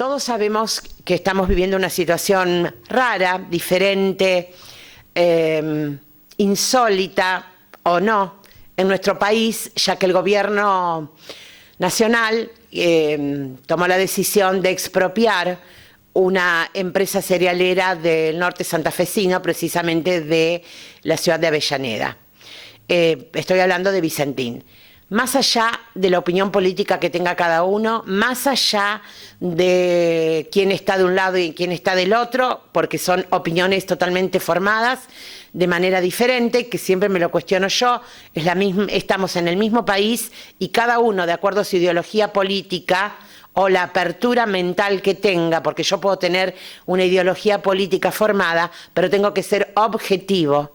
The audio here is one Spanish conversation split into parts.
todos sabemos que estamos viviendo una situación rara, diferente, insólita o no en nuestro país, ya que el gobierno nacional tomó la decisión de expropiar una empresa cerealera del norte santafesino, precisamente de la ciudad de Avellaneda. Estoy hablando de Vicentín. Más allá de la opinión política que tenga cada uno, más allá de quién está de un lado y quién está del otro, porque son opiniones totalmente formadas de manera diferente, que siempre me lo cuestiono yo, estamos en el mismo país y cada uno, de acuerdo a su ideología política o la apertura mental que tenga, porque yo puedo tener una ideología política formada, pero tengo que ser objetivo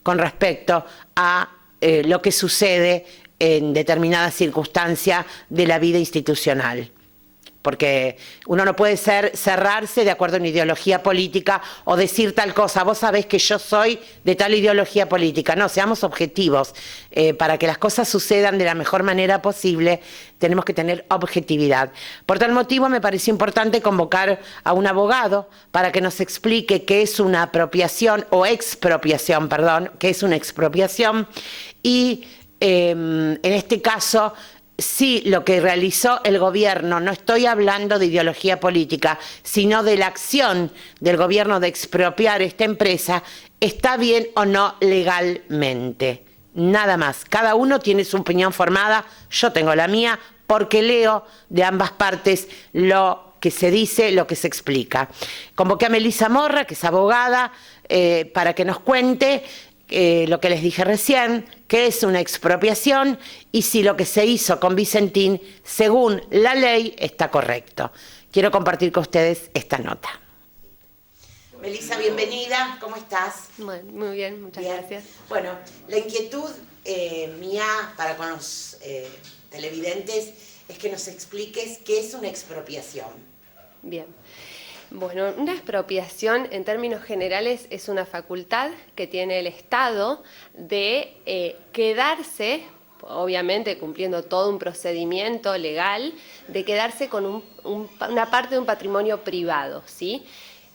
con respecto a lo que sucede en determinadas circunstancias de la vida institucional. Porque uno no puede cerrarse de acuerdo a una ideología política o decir tal cosa, vos sabés que yo soy de tal ideología política. No, seamos objetivos. Para que las cosas sucedan de la mejor manera posible, tenemos que tener objetividad. Por tal motivo me pareció importante convocar a un abogado para que nos explique qué es una apropiación o expropiación, perdón, qué es una expropiación y en este caso, sí, lo que realizó el gobierno, no estoy hablando de ideología política, sino de la acción del gobierno de expropiar esta empresa, está bien o no legalmente. Nada más. Cada uno tiene su opinión formada, yo tengo la mía, porque leo de ambas partes lo que se dice, lo que se explica. Convoqué a Melissa Morra, que es abogada, para que nos cuente lo que les dije recién, que es una expropiación y si lo que se hizo con Vicentín, según la ley, está correcto. Quiero compartir con ustedes esta nota. Melissa, bienvenida, ¿cómo estás? Bueno, muy bien, muchas gracias. Bueno, la inquietud mía para con los televidentes es que nos expliques qué es una expropiación. Bien. Bueno, una expropiación en términos generales es una facultad que tiene el Estado de quedarse, obviamente cumpliendo todo un procedimiento legal, de quedarse con una parte de un patrimonio privado, ¿sí?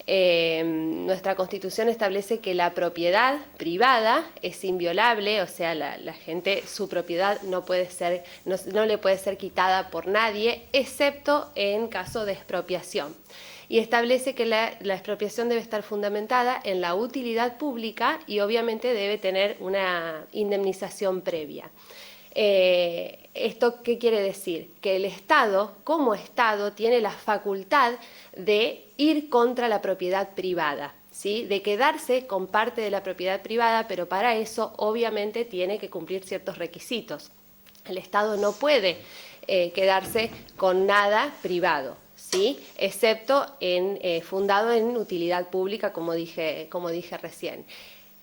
Nuestra Constitución establece que la propiedad privada es inviolable, o sea, la gente, su propiedad no le puede ser quitada por nadie, excepto en caso de expropiación. Y establece que la expropiación debe estar fundamentada en la utilidad pública y obviamente debe tener una indemnización previa. ¿Esto qué quiere decir? Que el Estado, como Estado, tiene la facultad de ir contra la propiedad privada, ¿sí? De quedarse con parte de la propiedad privada, pero para eso obviamente tiene que cumplir ciertos requisitos. El Estado no puede quedarse con nada privado, ¿sí? Excepto fundado en utilidad pública, como dije recién.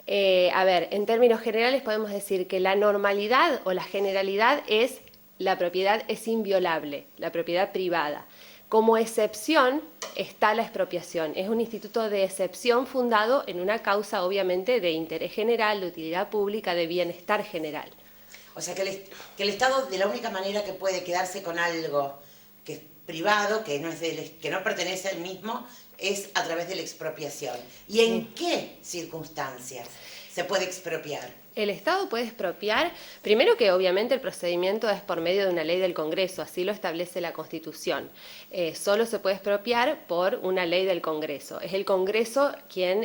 En términos generales podemos decir que la normalidad o la generalidad es la propiedad es inviolable, la propiedad privada. Como excepción está la expropiación. Es un instituto de excepción fundado en una causa obviamente de interés general, de utilidad pública, de bienestar general. O sea que el Estado de la única manera que puede quedarse con algo que es privado, que no pertenece al mismo, es a través de la expropiación. ¿Y en qué circunstancias se puede expropiar? El Estado puede expropiar, primero que obviamente el procedimiento es por medio de una ley del Congreso, así lo establece la Constitución. Solo se puede expropiar por una ley del Congreso. Es el Congreso quien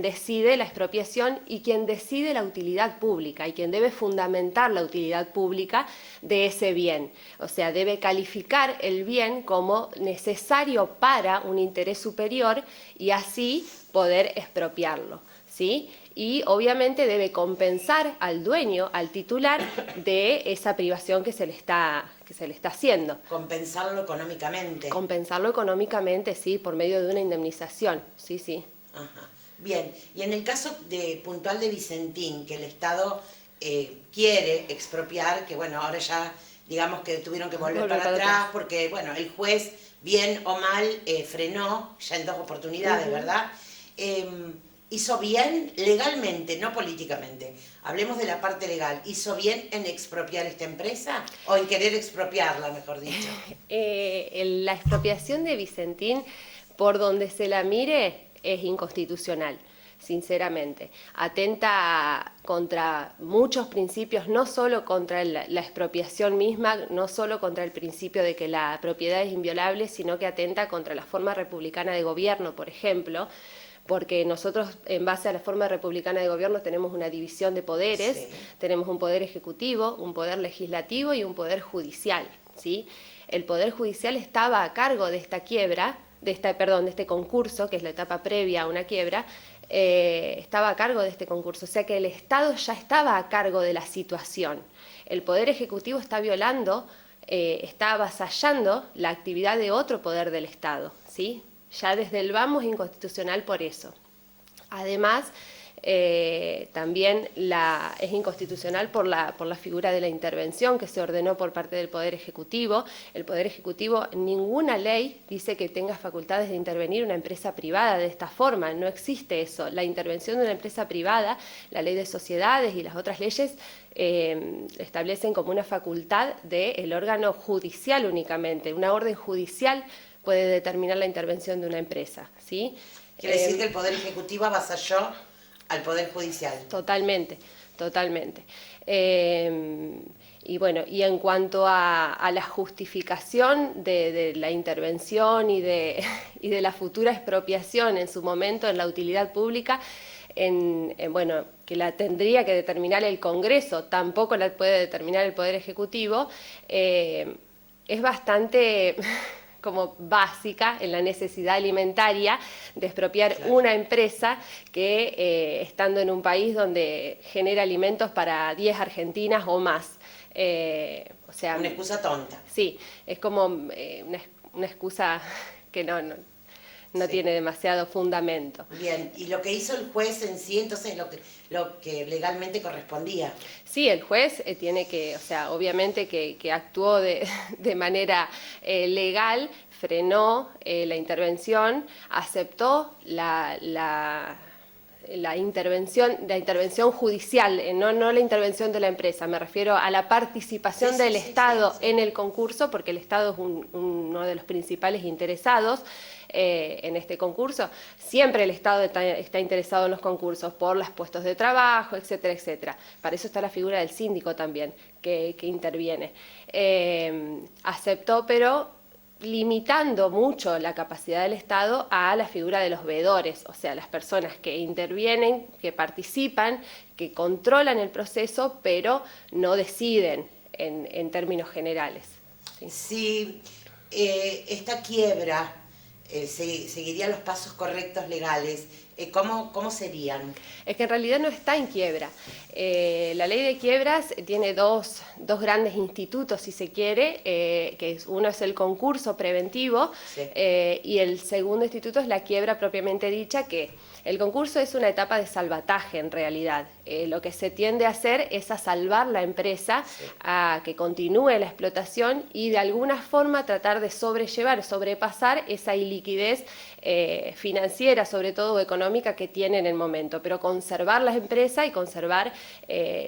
decide la expropiación y quien decide la utilidad pública y quien debe fundamentar la utilidad pública de ese bien. O sea, debe calificar el bien como necesario para un interés superior y así poder expropiarlo, ¿sí? Y obviamente debe compensar al dueño, al titular, de esa privación que se le está haciendo. Compensarlo económicamente. Compensarlo económicamente, sí, por medio de una indemnización, sí, sí. Ajá. Bien, y en el caso puntual de Vicentín, que el Estado quiere expropiar, que bueno, ahora ya digamos que tuvieron que volver para atrás, porque bueno, el juez, bien o mal, frenó ya en 2 oportunidades, ¿verdad? ¿Hizo bien legalmente, no políticamente? Hablemos de la parte legal. ¿Hizo bien en expropiar esta empresa? ¿O en querer expropiarla, mejor dicho? La expropiación de Vicentín, por donde se la mire, es inconstitucional, sinceramente. Atenta contra muchos principios, no solo contra la expropiación misma, no solo contra el principio de que la propiedad es inviolable, sino que atenta contra la forma republicana de gobierno, por ejemplo, porque nosotros, en base a la forma republicana de gobierno, tenemos una división de poderes, sí. Tenemos un poder ejecutivo, un poder legislativo y un poder judicial, ¿sí? El poder judicial estaba a cargo de esta quiebra, de este concurso, que es la etapa previa a una quiebra, estaba a cargo de este concurso, o sea que el Estado ya estaba a cargo de la situación. El poder ejecutivo está violando, está avasallando la actividad de otro poder del Estado, ¿sí? Ya desde el vamos inconstitucional por eso. Además, también es inconstitucional por la figura de la intervención que se ordenó por parte del Poder Ejecutivo. El Poder Ejecutivo, ninguna ley dice que tenga facultades de intervenir una empresa privada de esta forma, no existe eso. La intervención de una empresa privada, la ley de sociedades y las otras leyes establecen como una facultad del órgano judicial únicamente. Una orden judicial puede determinar la intervención de una empresa, ¿sí? Quiere decir que el Poder Ejecutivo avasalló al Poder Judicial. Totalmente, totalmente. Y bueno, y en cuanto a la justificación de la intervención y de la futura expropiación en su momento en la utilidad pública, bueno, que la tendría que determinar el Congreso, tampoco la puede determinar el Poder Ejecutivo, es bastante como básica en la necesidad alimentaria de expropiar una empresa que, estando en un país donde genera alimentos para 10 argentinas o más. O sea, una excusa tonta. Sí, es como una excusa que no tiene demasiado fundamento. Bien, y lo que hizo el juez en sí, entonces lo que legalmente correspondía. Sí, el juez tiene que, o sea, obviamente que actuó de manera legal, frenó la intervención, aceptó la intervención judicial, no la intervención de la empresa, me refiero a la participación del Estado en el concurso, porque el Estado es uno de los principales interesados en este concurso. Siempre el Estado está interesado en los concursos por los puestos de trabajo, etcétera, etcétera. Para eso está la figura del síndico también, que interviene. Aceptó, pero limitando mucho la capacidad del Estado a la figura de los veedores, o sea, las personas que intervienen, que participan, que controlan el proceso, pero no deciden en términos generales. Sí. Si esta quiebra seguiría los pasos correctos legales, ¿cómo serían? Es que en realidad no está en quiebra. La ley de quiebras tiene dos grandes institutos, si se quiere, que uno es el concurso preventivo, sí. Y el segundo instituto es la quiebra propiamente dicha, que el concurso es una etapa de salvataje en realidad. Lo que se tiende a hacer es a salvar la empresa, sí, a que continúe la explotación y de alguna forma tratar de sobrepasar esa iliquidez financiera, sobre todo económica, que tiene en el momento, pero conservar la empresa y conservar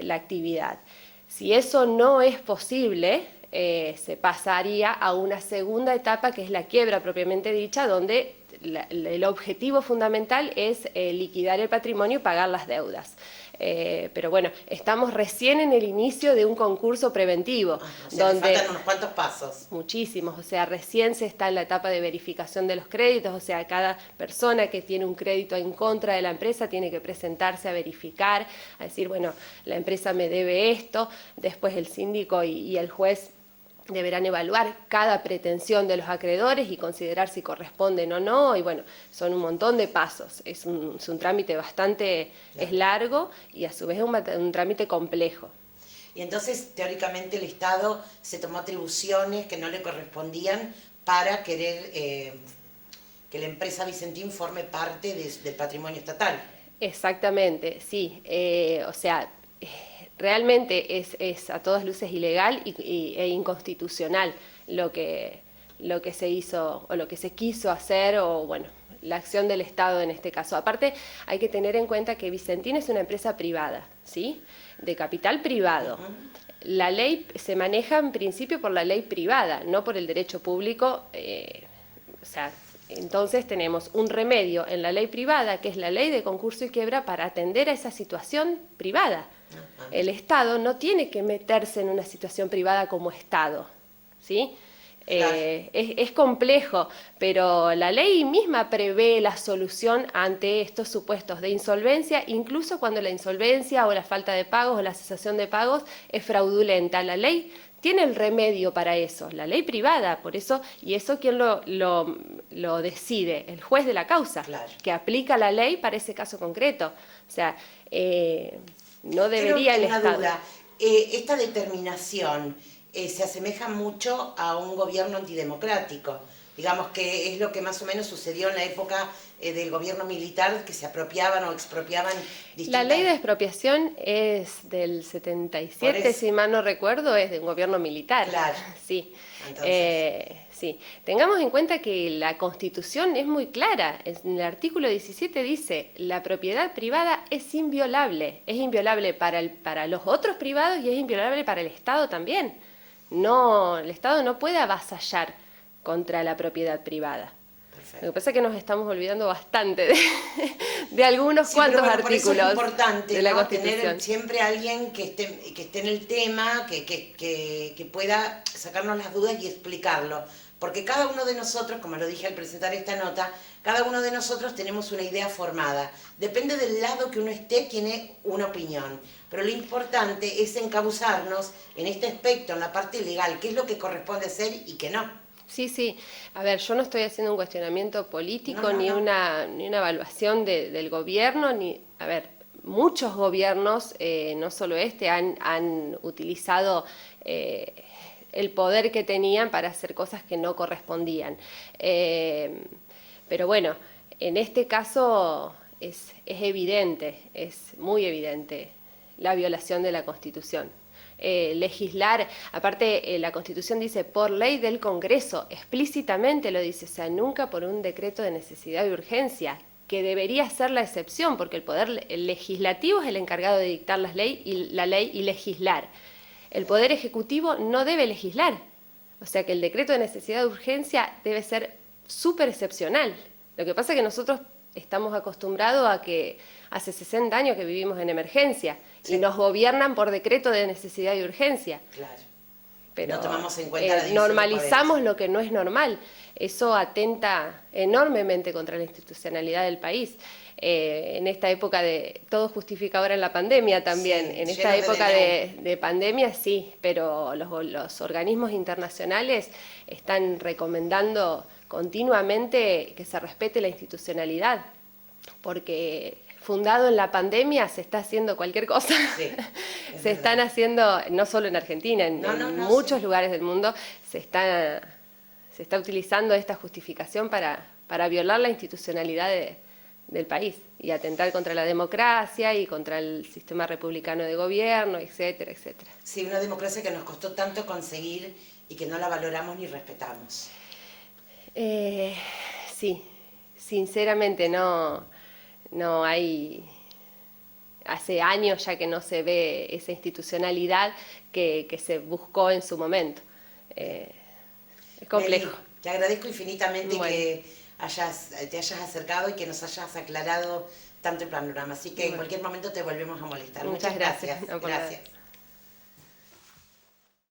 la actividad. Si eso no es posible, se pasaría a una segunda etapa, que es la quiebra propiamente dicha, donde el objetivo fundamental es liquidar el patrimonio y pagar las deudas. Pero bueno, estamos recién en el inicio de un concurso preventivo. O sea, donde faltan unos cuantos pasos. Muchísimos, o sea, recién se está en la etapa de verificación de los créditos, o sea, cada persona que tiene un crédito en contra de la empresa tiene que presentarse a verificar, a decir, bueno, la empresa me debe esto, después el síndico y el juez deberán evaluar cada pretensión de los acreedores y considerar si corresponden o no, y bueno, son un montón de pasos, es un trámite bastante, claro, es largo y a su vez es un trámite complejo. Y entonces, teóricamente, el Estado se tomó atribuciones que no le correspondían para querer que la empresa Vicentín forme parte del patrimonio estatal. Exactamente, sí, o sea, realmente es a todas luces ilegal e inconstitucional lo que se hizo o lo que se quiso hacer, o bueno, la acción del Estado en este caso. Aparte, hay que tener en cuenta que Vicentín es una empresa privada, ¿sí? De capital privado. La ley se maneja en principio por la ley privada, no por el derecho público. O sea, entonces tenemos un remedio en la ley privada, que es la ley de concurso y quiebra, para atender a esa situación privada. El Estado no tiene que meterse en una situación privada como Estado, ¿sí? Claro. Es complejo, pero la ley misma prevé la solución ante estos supuestos de insolvencia, incluso cuando la insolvencia o la falta de pagos o la cesación de pagos es fraudulenta. La ley tiene el remedio para eso, la ley privada, por eso, y eso ¿quién lo decide? El juez de la causa, claro, que aplica la ley para ese caso concreto. O sea, no debería el Estado. Duda. Esta determinación se asemeja mucho a un gobierno antidemocrático. Digamos que es lo que más o menos sucedió en la época del gobierno militar, que se apropiaban o expropiaban distintas... La ley de expropiación es del 77, si mal no recuerdo, es de un gobierno militar. Claro. Sí. Sí. Tengamos en cuenta que la Constitución es muy clara. En el artículo 17 dice, la propiedad privada es inviolable para los otros privados y es inviolable para el Estado también. No, el Estado no puede avasallar contra la propiedad privada. Perfecto. Lo que pasa es que nos estamos olvidando bastante de algunos cuantos artículos por eso es importante, de la Constitución. Tener siempre alguien que esté en el tema, que pueda sacarnos las dudas y explicarlo. Porque cada uno de nosotros, como lo dije al presentar esta nota, cada uno de nosotros tenemos una idea formada. Depende del lado que uno esté, tiene una opinión. Pero lo importante es encauzarnos en este aspecto, en la parte legal, qué es lo que corresponde hacer y qué no. Sí, sí. A ver, yo no estoy haciendo un cuestionamiento político ni una evaluación del gobierno. A ver, muchos gobiernos, no solo este, han utilizado el poder que tenían para hacer cosas que no correspondían. Pero bueno, en este caso es evidente, es muy evidente la violación de la Constitución. Legislar, aparte la Constitución dice por ley del Congreso, explícitamente lo dice, o sea, nunca por un decreto de necesidad y urgencia, que debería ser la excepción, porque el legislativo es el encargado de dictar la ley y legislar. El Poder Ejecutivo no debe legislar, o sea que el decreto de necesidad de urgencia debe ser súper excepcional. Lo que pasa es que nosotros estamos acostumbrados a que hace 60 años que vivimos en emergencia, sí, y nos gobiernan por decreto de necesidad y urgencia. Claro. Pero no tomamos en cuenta la normalizamos lo que no es normal. Eso atenta enormemente contra la institucionalidad del país. En esta época todo justifica ahora en la pandemia también. Sí, en esta época de pandemia sí, pero los organismos internacionales están recomendando continuamente que se respete la institucionalidad, porque fundado en la pandemia se está haciendo cualquier cosa. Sí, se están haciendo, no solo en Argentina, en muchos lugares del mundo se está utilizando esta justificación para violar la institucionalidad del país y atentar contra la democracia y contra el sistema republicano de gobierno, etcétera, etcétera. Sí, una democracia que nos costó tanto conseguir y que no la valoramos ni respetamos. Sí, sinceramente no hay, hace años ya que no se ve esa institucionalidad que se buscó en su momento. Es complejo. Meli, te agradezco infinitamente que te hayas acercado y que nos hayas aclarado tanto el panorama, así que en cualquier momento te volvemos a molestar. Muchas gracias. Gracias.